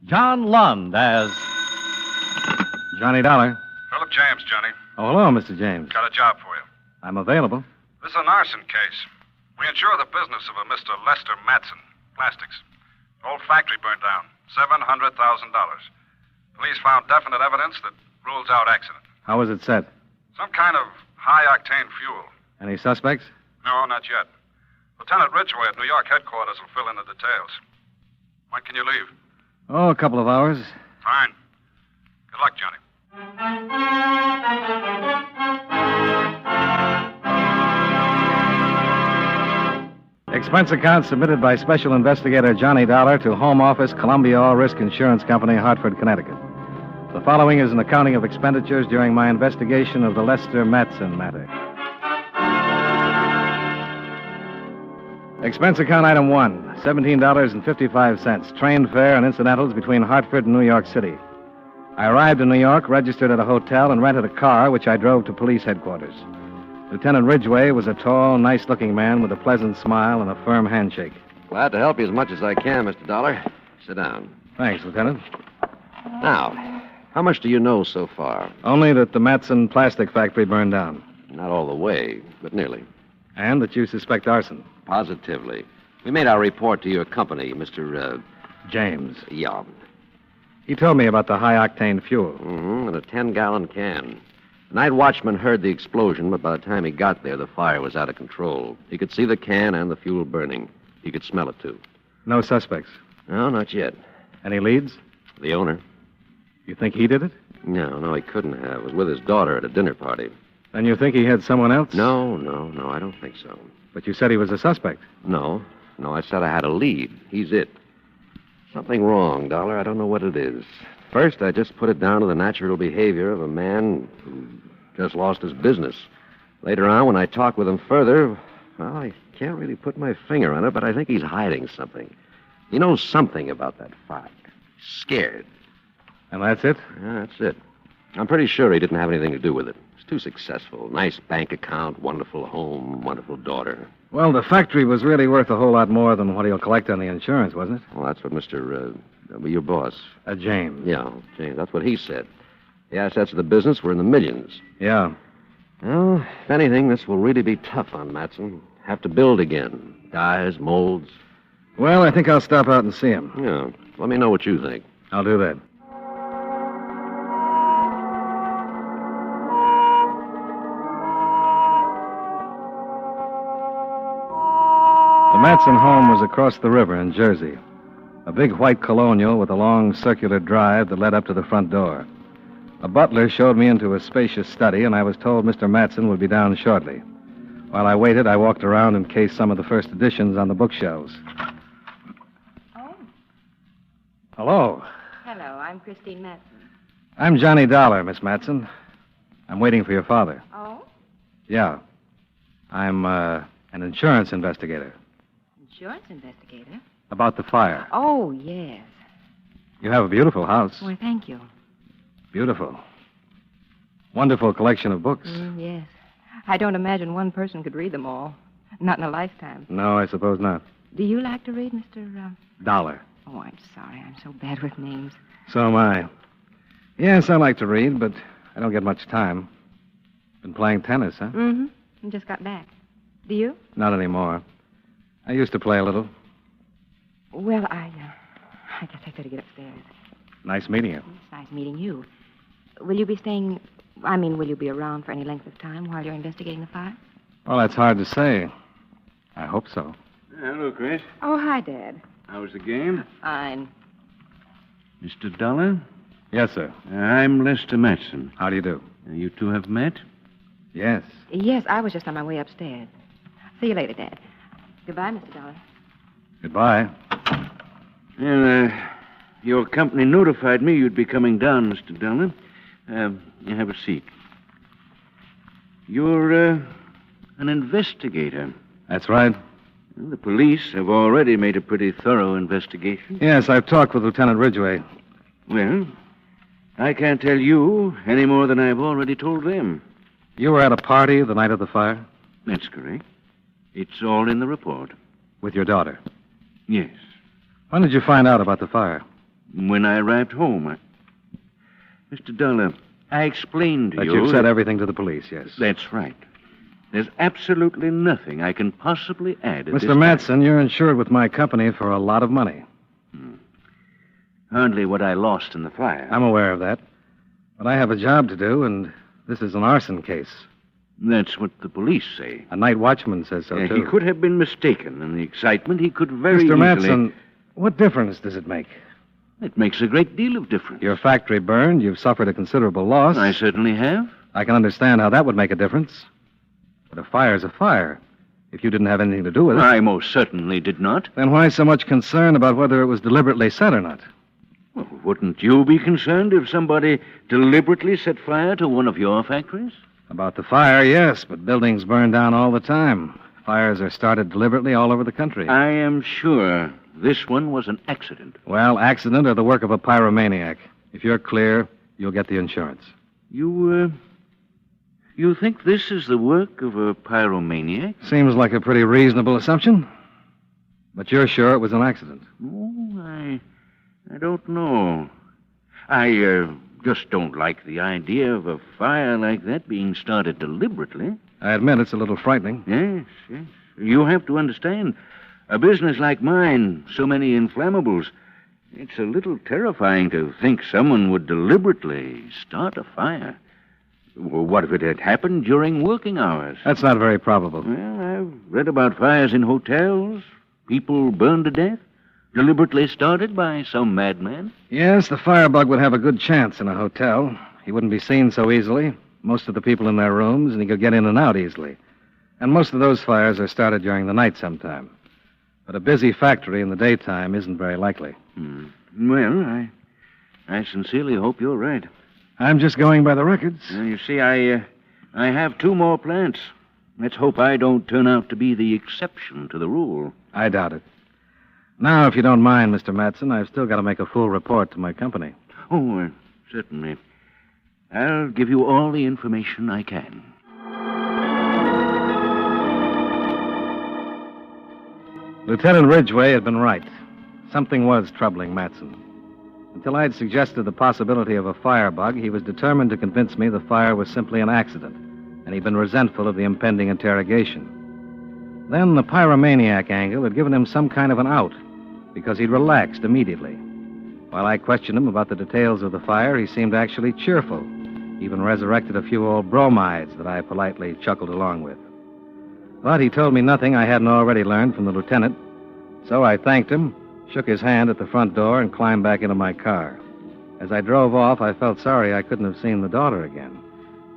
John Lund as Johnny Dollar. Philip James, Johnny. Oh, hello, Mr. James. Got a job for you. I'm available. This is an arson case. We insure the business of a Mr. Lester Matson, plastics. Old factory burned down. $700,000. Police found definite evidence that rules out accident. How was it set? Some kind of high-octane fuel. Any suspects? No, not yet. Lieutenant Ridgway at New York headquarters will fill in the details. When can you leave? Oh, a couple of hours. Fine. Good luck, Johnny. Expense account submitted by Special Investigator Johnny Dollar to Home Office, Columbia All Risk Insurance Company, Hartford, Connecticut. The following is an accounting of expenditures during my investigation of the Lester Matson matter. Expense account item 1, $17.55, train fare and incidentals between Hartford and New York City. I arrived in New York, registered at a hotel, and rented a car, which I drove to police headquarters. Lieutenant Ridgway was a tall, nice-looking man with a pleasant smile and a firm handshake. Glad to help you as much as I can, Mr. Dollar. Sit down. Thanks, Lieutenant. Now, how much do you know so far? Only that the Matson plastic factory burned down. Not all the way, but nearly. And that you suspect arson. Positively. We made our report to your company, Mr. James. Yeah. He told me about the high-octane fuel. Mm-hmm, and a 10-gallon can. The night watchman heard the explosion, but by the time he got there, the fire was out of control. He could see the can and the fuel burning. He could smell it, too. No suspects. No, not yet. Any leads? The owner. You think he did it? No, he couldn't have. He was with his daughter at a dinner party. Then you think he had someone else? No, I don't think so. But you said he was a suspect. No, I said I had a lead. He's it. Something wrong, Dollar. I don't know what it is. First, I just put it down to the natural behavior of a man who just lost his business. Later on, when I talked with him further, well, I can't really put my finger on it, but I think he's hiding something. He knows something about that fire. He's scared. And that's it? Yeah, that's it. I'm pretty sure he didn't have anything to do with it. He's too successful. Nice bank account, wonderful home, wonderful daughter. Well, the factory was really worth a whole lot more than what he'll collect on the insurance, wasn't it? Well, that's what your boss. James. Yeah, James. That's what he said. The assets of the business were in the millions. Yeah. Well, if anything, this will really be tough on Matson. Have to build again. Dyes, molds. Well, I think I'll stop out and see him. Yeah. Let me know what you think. I'll do that. The Matson home was across the river in Jersey. A big white colonial with a long circular drive that led up to the front door. A butler showed me into a spacious study, and I was told Mr. Matson would be down shortly. While I waited, I walked around and cased some of the first editions on the bookshelves. Oh. Hello. Hello, I'm Christine Matson. I'm Johnny Dollar, Miss Matson. I'm waiting for your father. Oh? Yeah. I'm an insurance investigator. Insurance investigator? About the fire. Oh, yes. You have a beautiful house. Well, thank you. Beautiful. Wonderful collection of books. Yes. I don't imagine one person could read them all. Not in a lifetime. No, I suppose not. Do you like to read, Mr. Dollar. Oh, I'm sorry. I'm so bad with names. So am I. Yes, I like to read, but I don't get much time. Been playing tennis, huh? Mm-hmm. I just got back. Do you? Not anymore. I used to play a little. Well, I guess I better get upstairs. Nice meeting you. It's nice meeting you. Will you be around for any length of time while you're investigating the fire? Well, that's hard to say. I hope so. Hello, Chris. Oh, hi, Dad. How was the game? Fine. Mr. Dollar? Yes, sir. I'm Lester Matson. How do you do? You two have met? Yes. Yes, I was just on my way upstairs. See you later, Dad. Goodbye, Mr. Dollar. Goodbye. Well, your company notified me you'd be coming down, Mr. Dollar. You have a seat. You're an investigator. That's right. Well, the police have already made a pretty thorough investigation. Yes, I've talked with Lieutenant Ridgway. Well, I can't tell you any more than I've already told them. You were at a party the night of the fire? That's correct. It's all in the report. With your daughter? Yes. When did you find out about the fire? when I arrived home. Mr. Dollar, I explained to But you... you've said everything to the police, yes. That's right. There's absolutely nothing I can possibly add at this Mr. time. Matson, you're insured with my company for a lot of money. Hardly what I lost in the fire. I'm aware of that. But I have a job to do, and this is an arson case. That's what the police say. A night watchman says so, too. He could have been mistaken. In the excitement, he could very Mr. easily... Matson, what difference does it make? It makes a great deal of difference. Your factory burned. You've suffered a considerable loss. I certainly have. I can understand how that would make a difference. But a fire's a fire. If you didn't have anything to do with it... I most certainly did not. Then why so much concern about whether it was deliberately set or not? Well, wouldn't you be concerned if somebody deliberately set fire to one of your factories? About the fire, yes, but buildings burn down all the time. Fires are started deliberately all over the country. I am sure this one was an accident. Well, accident or the work of a pyromaniac. If you're clear, you'll get the insurance. You think this is the work of a pyromaniac? Seems like a pretty reasonable assumption. But you're sure it was an accident? Oh, I don't know. I just don't like the idea of a fire like that being started deliberately. I admit it's a little frightening. Yes. You have to understand, a business like mine, so many inflammables, it's a little terrifying to think someone would deliberately start a fire. Well, what if it had happened during working hours? That's not very probable. Well, I've read about fires in hotels. People burned to death, deliberately started by some madman. Yes, the firebug would have a good chance in a hotel. He wouldn't be seen so easily. Most of the people in their rooms, and he could get in and out easily. And most of those fires are started during the night sometime. But a busy factory in the daytime isn't very likely. Well, I sincerely hope you're right. I'm just going by the records. You see, I have 2 more plants. Let's hope I don't turn out to be the exception to the rule. I doubt it. Now, if you don't mind, Mr. Matson, I've still got to make a full report to my company. Oh, certainly. I'll give you all the information I can. Lieutenant Ridgway had been right. Something was troubling Matson. Until I'd suggested the possibility of a firebug, he was determined to convince me the fire was simply an accident, and he'd been resentful of the impending interrogation. Then the pyromaniac angle had given him some kind of an out, because he'd relaxed immediately. While I questioned him about the details of the fire, he seemed actually cheerful, even resurrected a few old bromides that I politely chuckled along with. But he told me nothing I hadn't already learned from the lieutenant, so I thanked him, shook his hand at the front door, and climbed back into my car. As I drove off, I felt sorry I couldn't have seen the daughter again,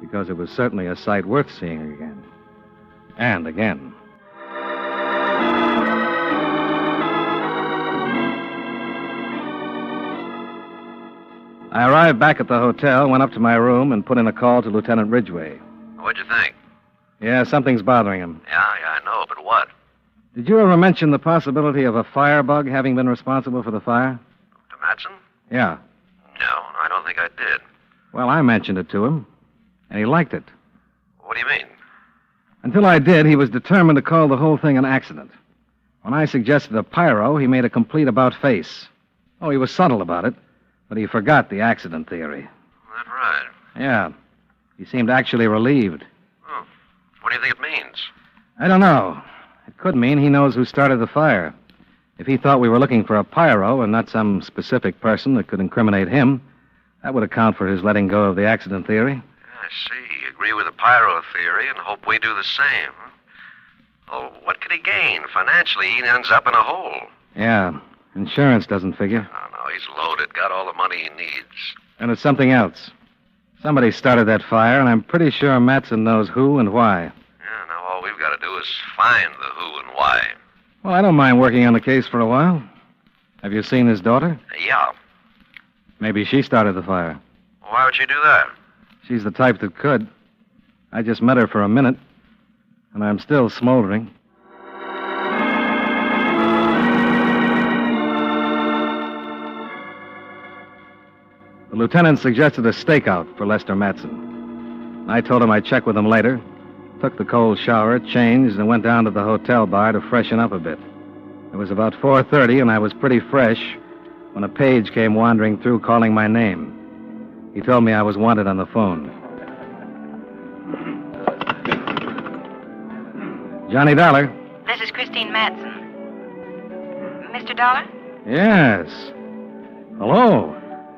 because it was certainly a sight worth seeing again. And again. I arrived back at the hotel, went up to my room, and put in a call to Lieutenant Ridgway. What'd you think? Yeah, something's bothering him. Yeah, I know, but what? Did you ever mention the possibility of a firebug having been responsible for the fire? To Matson? Yeah. No, I don't think I did. Well, I mentioned it to him, and he liked it. What do you mean? Until I did, he was determined to call the whole thing an accident. When I suggested a pyro, he made a complete about-face. Oh, he was subtle about it, but he forgot the accident theory. That right? Yeah. He seemed actually relieved. Oh. What do you think it means? I don't know. It could mean he knows who started the fire. If he thought we were looking for a pyro and not some specific person that could incriminate him, that would account for his letting go of the accident theory. I see. Agree with the pyro theory and hope we do the same. Oh, what could he gain? Financially, he ends up in a hole. Yeah. Insurance doesn't figure. Oh, no, he's loaded. Got all the money he needs. And it's something else. Somebody started that fire, and I'm pretty sure Matson knows who and why. Yeah, now all we've got to do is find the who and why. Well, I don't mind working on the case for a while. Have you seen his daughter? Yeah. Maybe she started the fire. Why would you do that? She's the type that could. I just met her for a minute, and I'm still smoldering. The lieutenant suggested a stakeout for Lester Matson. I told him I'd check with him later, took the cold shower, changed, and went down to the hotel bar to freshen up a bit. It was about 4:30, and I was pretty fresh when a page came wandering through calling my name. He told me I was wanted on the phone. Johnny Dollar. This is Christine Matson. Mr. Dollar? Yes. Hello.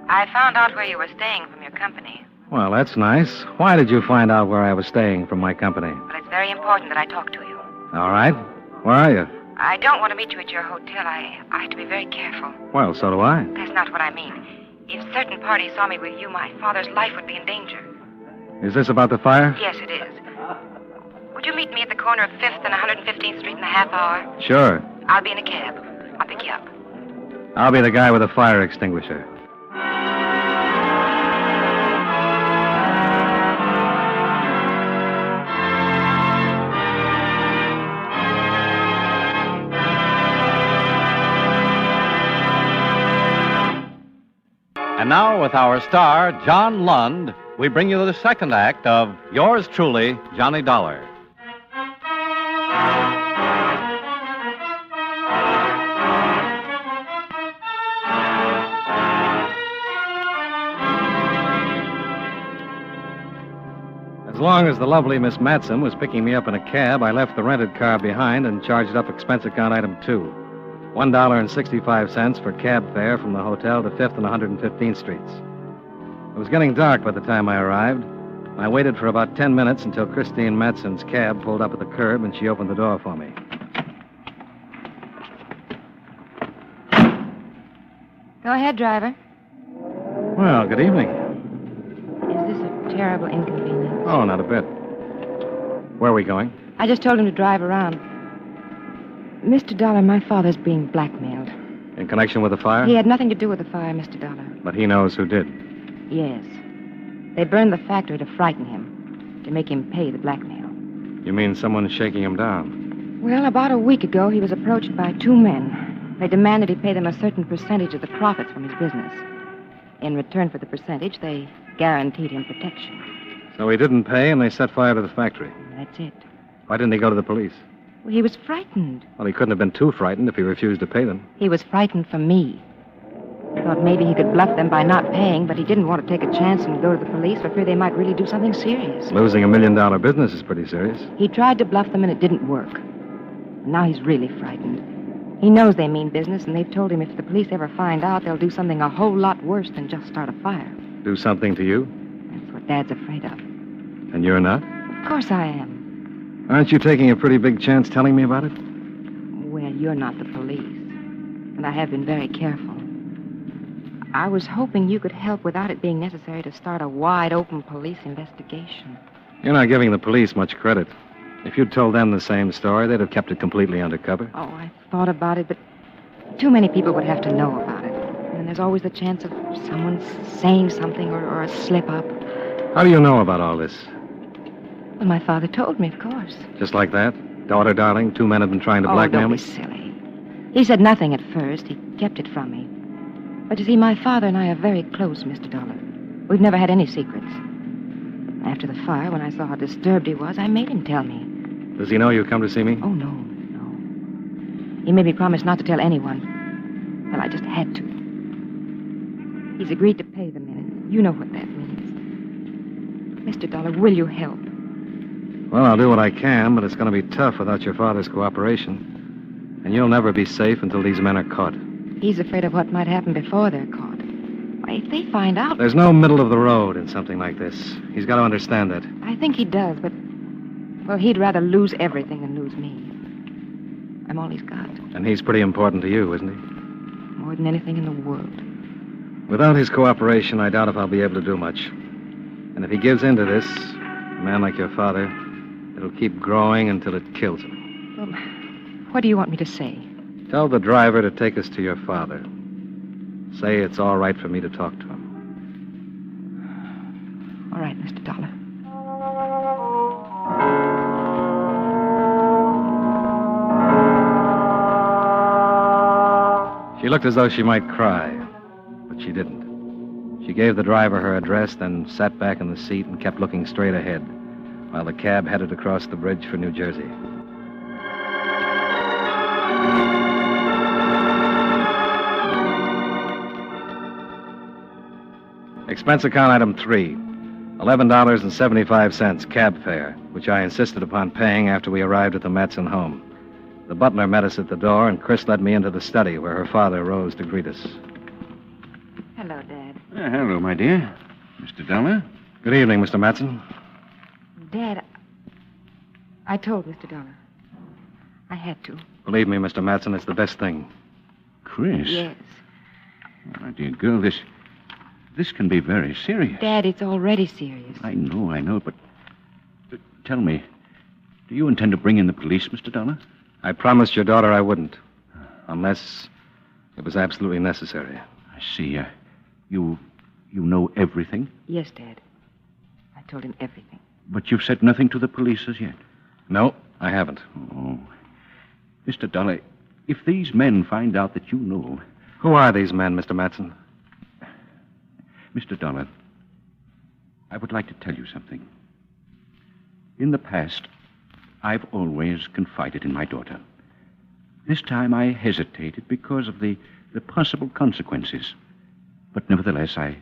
I found out where you were staying from your company. Well, that's nice. Why did you find out where I was staying from my company? But it's very important that I talk to you. All right. Where are you? I don't want to meet you at your hotel. I have to be very careful. Well, so do I. That's not what I mean. If certain parties saw me with you, my father's life would be in danger. Is this about the fire? Yes, it is. Would you meet me at the corner of 5th and 115th Street in a half hour? Sure. I'll be in a cab. I'll pick you up. I'll be the guy with the fire extinguisher. And now, with our star, John Lund, we bring you the second act of Yours Truly, Johnny Dollar. As long as the lovely Miss Matson was picking me up in a cab, I left the rented car behind and charged up expense account item 2. $1.65 for cab fare from the hotel to 5th and 115th Streets. It was getting dark by the time I arrived. I waited for about 10 minutes until Christine Matson's cab pulled up at the curb and she opened the door for me. Go ahead, driver. Well, good evening. Is this a terrible inconvenience? Oh, not a bit. Where are we going? I just told him to drive around. Mr. Dollar, my father's being blackmailed. In connection with the fire? He had nothing to do with the fire, Mr. Dollar. But he knows who did. Yes. They burned the factory to frighten him, to make him pay the blackmail. You mean someone's shaking him down? Well, about a week ago, he was approached by 2 men. They demanded he pay them a certain percentage of the profits from his business. In return for the percentage, they guaranteed him protection. So he didn't pay and they set fire to the factory. That's it. Why didn't he go to the police? Well, he was frightened. Well, he couldn't have been too frightened if he refused to pay them. He was frightened for me. He thought maybe he could bluff them by not paying, but he didn't want to take a chance and go to the police for fear they might really do something serious. Losing $1 million business is pretty serious. He tried to bluff them and it didn't work. And now he's really frightened. He knows they mean business, and they've told him if the police ever find out, they'll do something a whole lot worse than just start a fire. Do something to you? That's what Dad's afraid of. And you're not? Of course I am. Aren't you taking a pretty big chance telling me about it? Well, you're not the police. And I have been very careful. I was hoping you could help without it being necessary to start a wide-open police investigation. You're not giving the police much credit. If you'd told them the same story, they'd have kept it completely undercover. Oh, I thought about it, but too many people would have to know about it. And there's always the chance of someone saying something or a slip-up. How do you know about all this? Well, my father told me, of course. Just like that? Daughter, darling, 2 men have been trying to blackmail don't me? be silly. He said nothing at first. He kept it from me. But you see, my father and I are very close, Mr. Dollar. We've never had any secrets. After the fire, when I saw how disturbed he was, I made him tell me. Does he know you come to see me? Oh, no. He made me promise not to tell anyone. Well, I just had to. He's agreed to pay the men. You know what that means. Mr. Dollar, will you help? Well, I'll do what I can, but it's going to be tough without your father's cooperation. And you'll never be safe until these men are caught. He's afraid of what might happen before they're caught. Why, if they find out... There's no middle of the road in something like this. He's got to understand that. I think he does, but... Well, he'd rather lose everything than lose me. I'm all he's got. And he's pretty important to you, isn't he? More than anything in the world. Without his cooperation, I doubt if I'll be able to do much. And if he gives in to this, a man like your father, it'll keep growing until it kills him. Well, what do you want me to say? Tell the driver to take us to your father. Say it's all right for me to talk to him. All right, Mr. Dollar. She looked as though she might cry, but she didn't. She gave the driver her address, then sat back in the seat and kept looking straight ahead while the cab headed across the bridge for New Jersey. Expense account item 3. $11.75 cab fare, which I insisted upon paying after we arrived at the Matson home. The butler met us at the door, and Chris led me into the study where her father rose to greet us. Hello, Dad. Hello, my dear. Mr. Dollar? Good evening, Mr. Matson. Dad, I told Mr. Dollar. I had to. Believe me, Mr. Matson, it's the best thing. Chris? Yes. My dear girl, this can be very serious. Dad, it's already serious. I know, but tell me, do you intend to bring in the police, Mr. Dollar? I promised your daughter I wouldn't, unless it was absolutely necessary. I see. You know everything? Yes, Dad. I told him everything. But you've said nothing to the police as yet? No, I haven't. Oh. Mr. Dollar, if these men find out that you know... Who are these men, Mr. Matson? Mr. Dollar, I would like to tell you something. In the past, I've always confided in my daughter. This time I hesitated because of the possible consequences. But nevertheless, I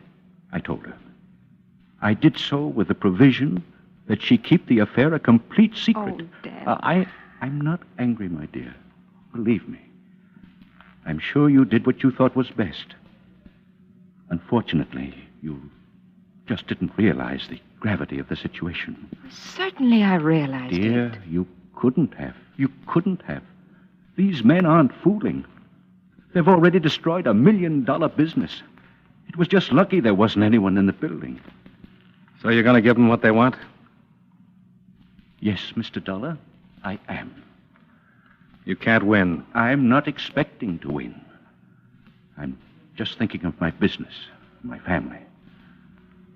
told her. I did so with the provision that she keep the affair a complete secret. Oh, Dad. I'm not angry, my dear. Believe me. I'm sure you did what you thought was best. Unfortunately, you just didn't realize the gravity of the situation. Certainly I realized Dear, it. you couldn't have. You couldn't have. These men aren't fooling. They've already destroyed $1 million business. It was just lucky there wasn't anyone in the building. So you're going to give them what they want? Yes, Mr. Dollar, I am. You can't win. I'm not expecting to win. I'm just thinking of my business, my family.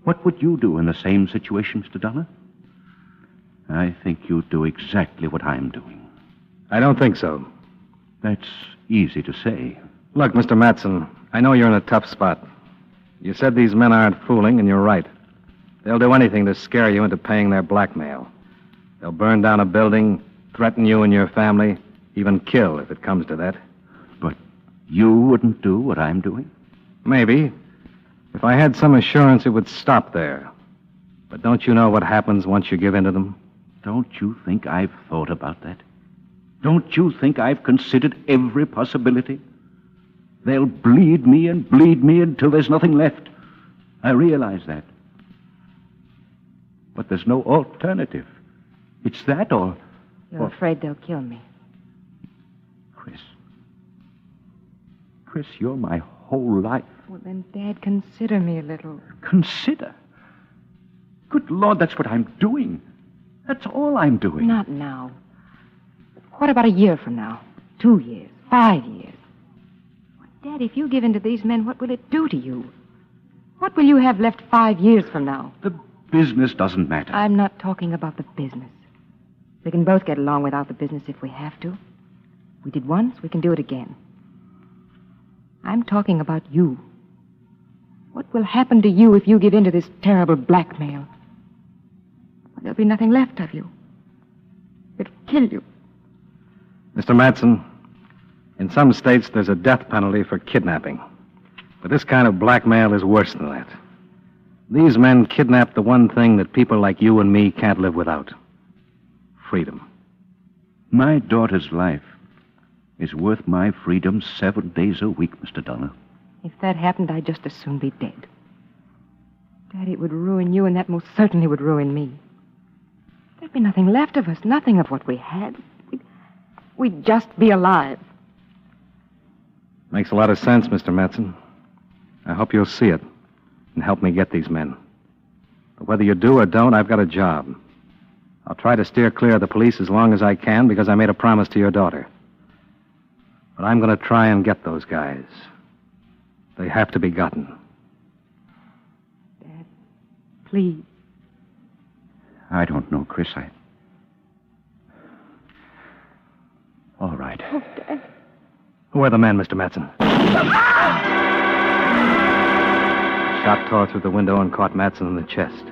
What would you do in the same situation, Mr. Dollar? I think you'd do exactly what I'm doing. I don't think so. That's easy to say. Look, Mr. Matson, I know you're in a tough spot. You said these men aren't fooling, and you're right. They'll do anything to scare you into paying their blackmail. They'll burn down a building, threaten you and your family, even kill if it comes to that. But you wouldn't do what I'm doing? Maybe. If I had some assurance it would stop there. But don't you know what happens once you give in to them? Don't you think I've thought about that? Don't you think I've considered every possibility? They'll bleed me until there's nothing left. I realize that. But there's no alternative. It's that or... You're afraid they'll kill me. Chris, you're my whole life. Well, then, Dad, consider me a little. Consider? Good Lord, that's what I'm doing. That's all I'm doing. Not now. What about a year from now? 2 years? 5 years? Well, Dad, if you give in to these men, what will it do to you? What will you have left 5 years from now? The business doesn't matter. I'm not talking about the business. We can both get along without the business if we have to. We did once, we can do it again. I'm talking about you. What will happen to you if you give in to this terrible blackmail? Well, there'll be nothing left of you. It'll kill you. Mr. Matson, in some states there's a death penalty for kidnapping. But this kind of blackmail is worse than that. These men kidnap the one thing that people like you and me can't live without. Freedom. My daughter's life is worth my freedom 7 days a week, Mr. Dollar. If that happened, I'd just as soon be dead. Daddy, it would ruin you, and that most certainly would ruin me. There'd be nothing left of us, nothing of what we had. We'd just be alive. Makes a lot of sense, Mr. Matson. I hope you'll see it and help me get these men. But whether you do or don't, I've got a job. I'll try to steer clear of the police as long as I can because I made a promise to your daughter. But I'm going to try and get those guys. They have to be gotten. Dad, please. I don't know, Chris. All right. Oh, Dad. Who are the men, Mr. Matson? Shot tore through the window and caught Matson in the chest.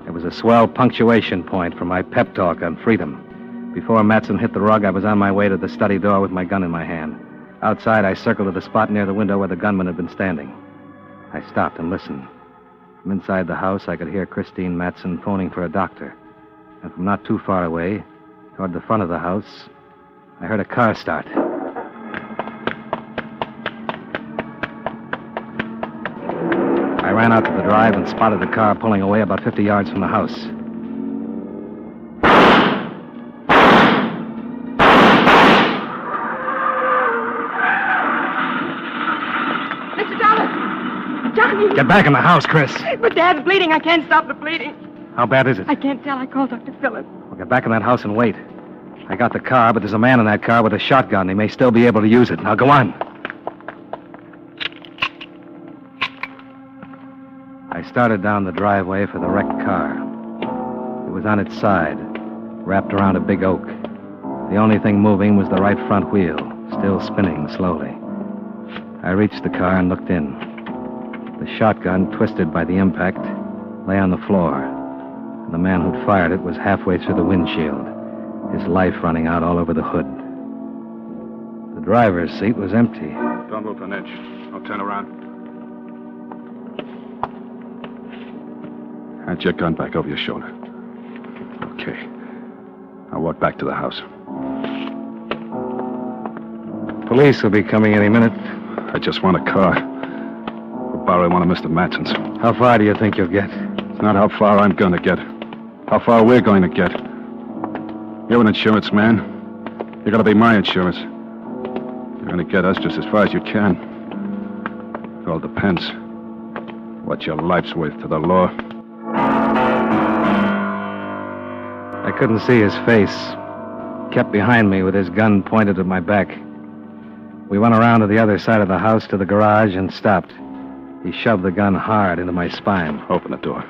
It was a swell punctuation point for my pep talk on freedom. Before Matson hit the rug, I was on my way to the study door with my gun in my hand. Outside, I circled to the spot near the window where the gunman had been standing. I stopped and listened. From inside the house, I could hear Christine Matson phoning for a doctor. And from not too far away, toward the front of the house, I heard a car start. I ran out to the drive and spotted the car pulling away about 50 yards from the house. Mr. Dollar! Johnny! Get back in the house, Chris. But Dad's bleeding. I can't stop the bleeding. How bad is it? I can't tell. I called Dr. Phillips. Well, get back in that house and wait. I got the car, but there's a man in that car with a shotgun. He may still be able to use it. Now, go on. I started down the driveway for the wrecked car. It was on its side, wrapped around a big oak. The only thing moving was the right front wheel, still spinning slowly. I reached the car and looked in. The shotgun, twisted by the impact, lay on the floor, and the man who'd fired it was halfway through the windshield, his life running out all over the hood. The driver's seat was empty. Don't move an inch. I'll turn around. Hand your gun back over your shoulder. Okay. I'll walk back to the house. Police will be coming any minute. I just want a car. We'll borrow one of Mr. Matson's. How far do you think you'll get? It's not how far I'm going to get. How far we're going to get. You're an insurance man. You're going to be my insurance. You're going to get us just as far as you can. It all depends what your life's worth to the law. I couldn't see his face. Kept behind me with his gun pointed at my back. We went around to the other side of the house to the garage and stopped. He shoved the gun hard into my spine. Open the door.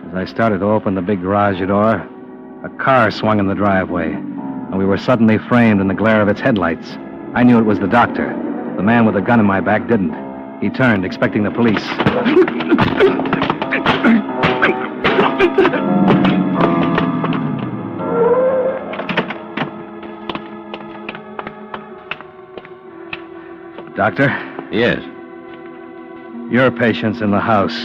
As I started to open the big garage door, a car swung in the driveway, and we were suddenly framed in the glare of its headlights. I knew it was the doctor. The man with the gun in my back didn't. He turned, expecting the police. Doctor? Yes. Your patient's in the house.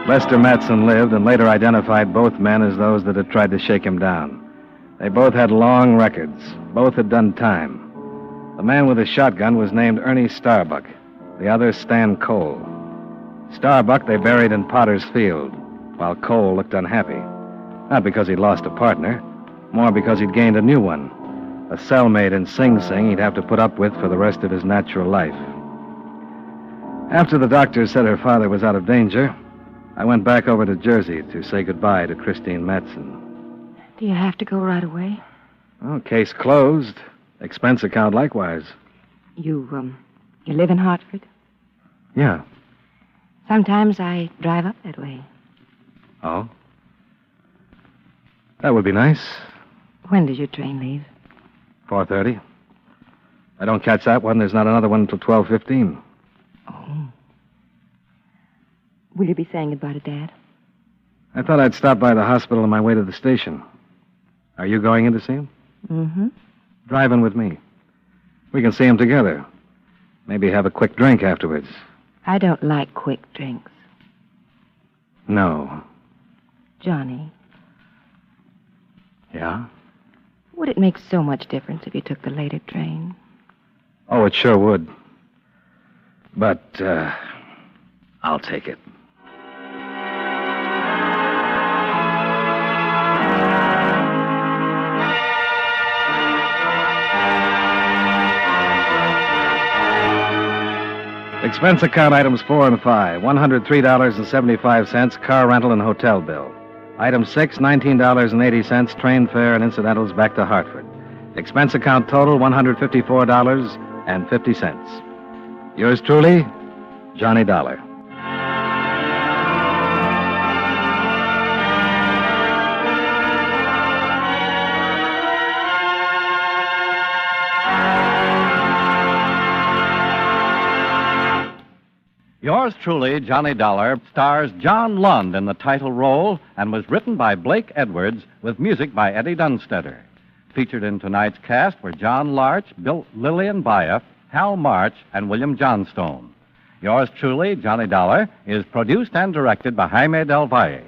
Lester Matson lived and later identified both men as those that had tried to shake him down. They both had long records. Both had done time. The man with the shotgun was named Ernie Starbuck. The other, Stan Cole. Starbuck they buried in Potter's Field, while Cole looked unhappy. Not because he'd lost a partner, more because he'd gained a new one. A cellmate in Sing Sing he'd have to put up with for the rest of his natural life. After the doctor said her father was out of danger, I went back over to Jersey to say goodbye to Christine Matson. Do you have to go right away? Oh, case closed. Expense account likewise. You live in Hartford? Yeah. Sometimes I drive up that way. Oh? That would be nice. When does your train leave? 4:30. I don't catch that one. There's not another one until 12:15. Oh. Will you be saying goodbye to Dad? I thought I'd stop by the hospital on my way to the station. Are you going in to see him? Mm-hmm. Drive in with me. We can see him together. Maybe have a quick drink afterwards. I don't like quick drinks. No. Johnny, Yeah? would it make so much difference if you took the later train? Oh, it sure would. But, I'll take it. Expense account items 4 and 5, $103.75, car rental and hotel bill. Item 6, $19.80, train fare and incidentals back to Hartford. Expense account total, $154.50. Yours truly, Johnny Dollar. Yours truly, Johnny Dollar, stars John Lund in the title role and was written by Blake Edwards with music by Eddie Dunstetter. Featured in tonight's cast were John Larch, Lillian Baeff, Hal March, and William Johnstone. Yours truly, Johnny Dollar, is produced and directed by Jaime Del Valle.